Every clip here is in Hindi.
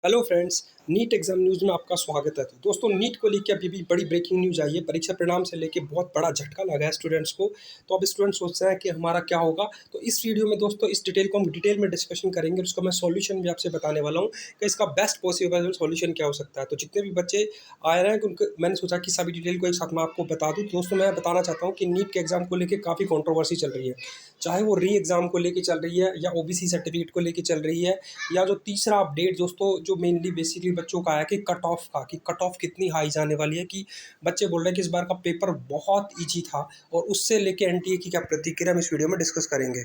Hello friends, NEET exam news में आपका स्वागत है। तो दोस्तों, नीट को लेकर अभी भी बड़ी ब्रेकिंग न्यूज़ आई है। परीक्षा परिणाम से लेकर बहुत बड़ा झटका लगा है स्टूडेंट्स को। तो अब स्टूडेंट सोच रहे हैं कि हमारा क्या होगा। तो इस वीडियो में दोस्तों इस डिटेल को हम डिटेल में डिस्कशन करेंगे। उसका मैं सॉल्यूशन भी आपसे बताने वाला हूँ कि इसका बेस्ट पॉसिबल सॉल्यूशन क्या हो सकता है। तो जितने भी बच्चे आए रहे हैं उनको मैंने सोचा कि सभी डिटेल को एक साथ मैं आपको बता दूँ। दोस्तों, मैं बताना चाहता हूँ कि नीट के एग्जाम को लेकर काफ़ी कॉन्ट्रोवर्सी चल रही है, चाहे वो री एग्ज़ाम को लेके चल रही है या ओबीसी सर्टिफिकेट को लेके चल रही है, या जो तीसरा अपडेट दोस्तों जो मेनली बेसिकली बच्चों का आया कि कट ऑफ कितनी हाई जाने वाली है। कि बच्चे बोल रहे हैं कि इस बार का पेपर बहुत ईजी था, और उससे लेके एनटीए की क्या प्रतिक्रिया हम इस वीडियो में डिस्कस करेंगे।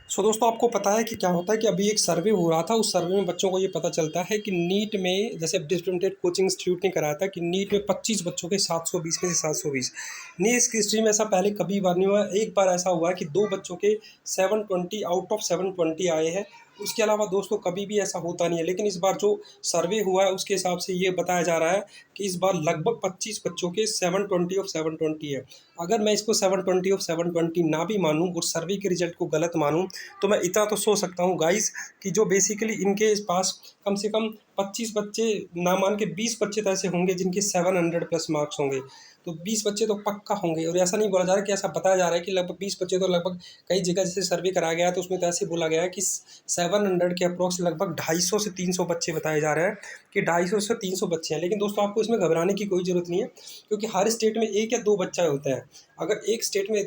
सो दोस्तों, आपको पता है कि क्या होता है कि अभी एक सर्वे हो रहा था। उस सर्वे में बच्चों को ये पता चलता है कि नीट में, जैसे डिफरेंटेड कोचिंग इंस्टीट्यूट ने कराया था कि नीट में 25 बच्चों के 720 में से 720। नहीं, इसकी हिस्ट्री में ऐसा पहले कभी बार नहीं हुआ। एक बार ऐसा हुआ है कि 2 बच्चों के 720 आउट ऑफ 720 आए हैं। उसके अलावा दोस्तों कभी भी ऐसा होता नहीं है। लेकिन इस बार जो सर्वे हुआ है उसके हिसाब से ये बताया जा रहा है कि इस बार लगभग 25 बच्चों के 720 ऑफ 720 है। अगर मैं इसको 720 ऑफ 720 ना भी मानूँ और सर्वे के रिजल्ट को गलत मानूँ, तो मैं इतना तो सोच सकता हूँ गाइस कि जो बेसिकली इनके पास कम से कम 25 बच्चे, ना मान के 20 बच्चे तो ऐसे होंगे जिनके 700 प्लस मार्क्स होंगे। तो 20 बच्चे तो पक्का होंगे। और ऐसा नहीं बोला जा रहा कि, ऐसा बताया जा रहा है कि लगभग 20 बच्चे तो लगभग, कई जगह जैसे सर्वे कराया गया है तो उसमें तो ऐसे बोला गया है कि 700 के अप्रोक्स लगभग 250 से 300 बच्चे बताए जा रहे हैं कि 250 से 300 बच्चे हैं। लेकिन दोस्तों, आपको इसमें घबराने की कोई ज़रूरत नहीं है, क्योंकि हर स्टेट में 1 या 2 बच्चे होते हैं। अगर एक स्टेट में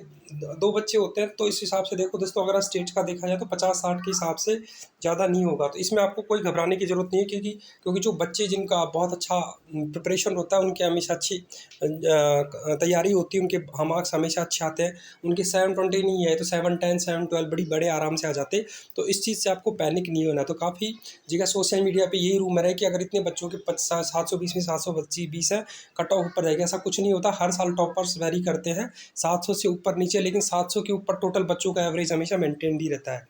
2 बच्चे होते हैं तो इस हिसाब से देखो दोस्तों, अगर स्टेट का देखा जाए तो 50-60 के हिसाब से ज़्यादा नहीं होगा। तो इसमें आपको कोई घबराने की ज़रूरत नहीं है, क्योंकि जो बच्चे जिनका बहुत अच्छा प्रिपरेशन होता है उनके हमेशा अच्छी तैयारी होती है, उनके मार्क्स हमेशा अच्छे आते हैं। उनके 720 नहीं है तो 710 712 बड़ी बड़े आराम से आ जाते। तो इस चीज़ से आपको पैनिक नहीं होना। तो काफ़ी जगह सोशल मीडिया पे यही रूमर है कि अगर इतने बच्चों के 720 में 720 है, कट ऑफ ऊपर जाएगा। ऐसा कुछ नहीं होता। हर साल टॉपर्स वेरी करते हैं 700 से ऊपर नीचे, लेकिन 700 के ऊपर टोटल बच्चों का एवरेज हमेशा मेंटेन ही रहता है।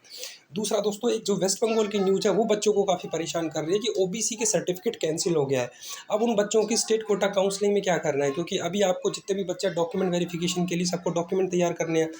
दूसरा दोस्तों, एक जो वेस्ट बंगाल की न्यूज़ है वो बच्चों को काफ़ी परेशान कर रही है कि ओबीसी के सर्टिफिकेट कैंसिल हो गया है। अब उन बच्चों की स्टेट कोटा काउंसलिंग में क्या करना है, क्योंकि अभी आपको जितने भी बच्चे डॉक्यूमेंट वेरिफिकेशन के लिए सबको डॉक्यूमेंट तैयार करने हैं।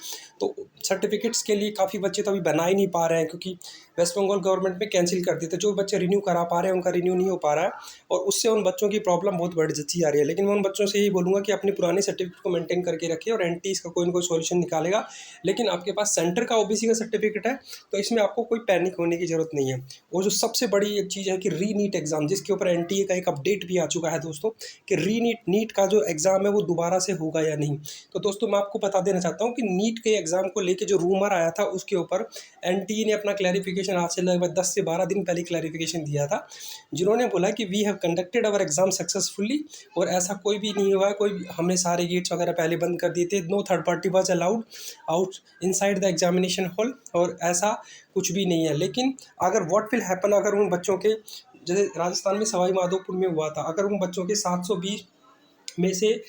तो सर्टिफिकेट्स के लिए काफ़ी बच्चे तो अभी बना ही नहीं पा रहे हैं, क्योंकि वेस्ट बंगाल गवर्नमेंट ने कैंसिल कर दिया। तो जो बच्चे रिन्यू करा पा रहे हैं उनका रिन्यू नहीं हो पा रहा है, और उससे उन बच्चों की प्रॉब्लम बहुत बढ़ जाती जा रही है। लेकिन मैं उन बच्चों से यही बोलूँगा कि अपने पुराने सर्टिफिकेट को मेंटेन करके रखिए, और एनटी इसका कोई ना कोई सॉल्यूशन निकालेगा। लेकिन आपके पास सेंटर का ओबीसी का सर्टिफिकेट है तो इसमें आपको कोई पैनिक होने की ज़रूरत नहीं है। और जो सबसे बड़ी एक चीज़ है कि री नीट एग्ज़ाम, जिसके ऊपर एनटीए का एक अपडेट भी आ चुका है दोस्तों, कि री नीट का जो एग्ज़ाम है वो दोबारा से होगा या नहीं। तो दोस्तों, मैं आपको बता देना चाहता हूँ कि नीट के एग्ज़ाम को लेके जो रूमर आया था उसके ऊपर एनटीए ने अपना क्लैरिफिकेशन आज से लगभग 10 से 12 दिन पहले क्लैरिफिकेशन दिया था, जिन्होंने बोला कि we have conducted our exam successfully, और ऐसा कोई भी नहीं हुआ है। हमने सारे गेट्स वगैरह पहले बंद कर दिए थे। No third party was allowed out inside the examination hall, और ऐसा कुछ भी नहीं है। लेकिन अगर व्हाट विल हैपन, अगर उन बच्चों के, जैसे राजस्थान में सवाई माधोपुर में हुआ था, अगर उन बच्चों के 720 में से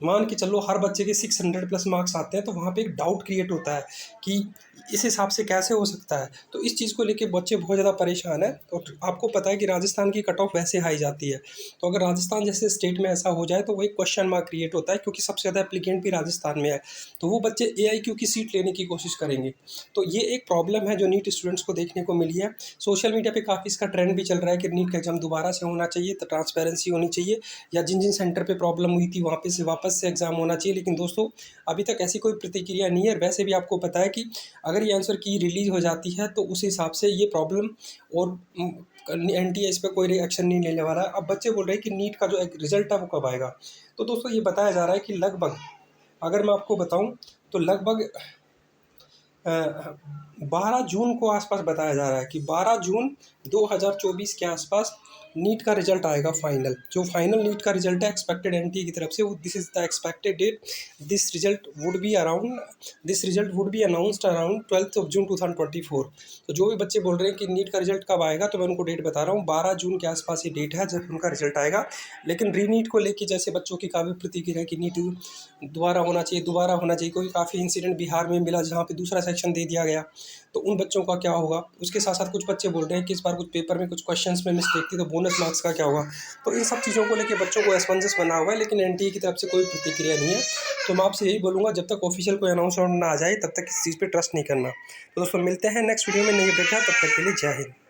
मान के चलो हर बच्चे के 600 प्लस मार्क्स आते हैं, तो वहाँ पे एक डाउट क्रिएट होता है कि इस हिसाब से कैसे हो सकता है। तो इस चीज़ को लेके बच्चे बहुत ज़्यादा परेशान हैं। तो आपको पता है कि राजस्थान की कट ऑफ वैसे हाई जाती है। तो अगर राजस्थान जैसे स्टेट में ऐसा हो जाए तो वो एक क्वेश्चन मार्क क्रिएट होता है, क्योंकि सबसे ज़्यादा एप्लीकेंट भी राजस्थान में है। तो वो बच्चे एआईक्यू की सीट लेने की कोशिश करेंगे। तो ये एक प्रॉब्लम है जो नीट स्टूडेंट्स को देखने को मिली है। सोशल मीडिया पे काफ़ी इसका ट्रेंड भी चल रहा है कि नीट का एग्जाम दोबारा से होना चाहिए, तो ट्रांसपेरेंसी होनी चाहिए, या जिन जिन सेंटर पे प्रॉब्लम हुई थी वहाँ पे से वापस से एग्ज़ाम होना चाहिए। लेकिन दोस्तों, अभी तक ऐसी कोई प्रतिक्रिया नहीं है। वैसे भी आपको पता है कि अगर ये आंसर की रिलीज़ हो जाती है तो उस हिसाब से ये प्रॉब्लम, और एनटीए इस पर कोई रिएक्शन नहीं लेने वाला है। अब बच्चे बोल रहे हैं कि नीट का जो एक रिजल्ट है वो कब आएगा। तो दोस्तों, ये बताया जा रहा है कि लगभग, अगर मैं आपको बताऊं तो लगभग 12 जून को आसपास बताया जा रहा है कि 12 जून 2024 के आसपास नीट का रिजल्ट आएगा फाइनल। जो फाइनल नीट का रिजल्ट है एक्सपेक्टेड एनटीए की तरफ से, वो this is the expected date. This result would be announced around 12 June 2024। तो जो भी बच्चे बोल रहे हैं कि नीट का रिजल्ट कब आएगा, तो मैं उनको डेट बता रहा हूँ, 12 जून के आसपास ये डेट है जब उनका रिजल्ट आएगा। लेकिन री नीट को लेकर जैसे बच्चों की काफ़ी प्रतिक्रिया है कि नीट दोबारा होना चाहिए, दोबारा होना चाहिए, क्योंकि काफ़ी इंसिडेंट बिहार में मिला जहाँ पे दूसरा सेक्शन दे दिया गया। तो उन बच्चों का क्या होगा। उसके साथ साथ कुछ बच्चे बोल रहे हैं कि इस बार कुछ पेपर में कुछ क्वेश्चंस में मिस्टेक थी, तो बोनस मार्क्स का क्या होगा। तो इन सब चीज़ों को लेकर बच्चों को असमंजस बना हुआ है, लेकिन एनटीए की तरफ से कोई प्रतिक्रिया नहीं है। तो मैं आपसे यही बोलूँगा, जब तक ऑफिशियल कोई अनाउंसमेंट ना आ जाए तब तक इस चीज़ पर ट्रस्ट नहीं करना। तो दोस्तों, मिलते हैं नेक्स्ट वीडियो में नई अपडेट है। तब तक के लिए जय हिंद।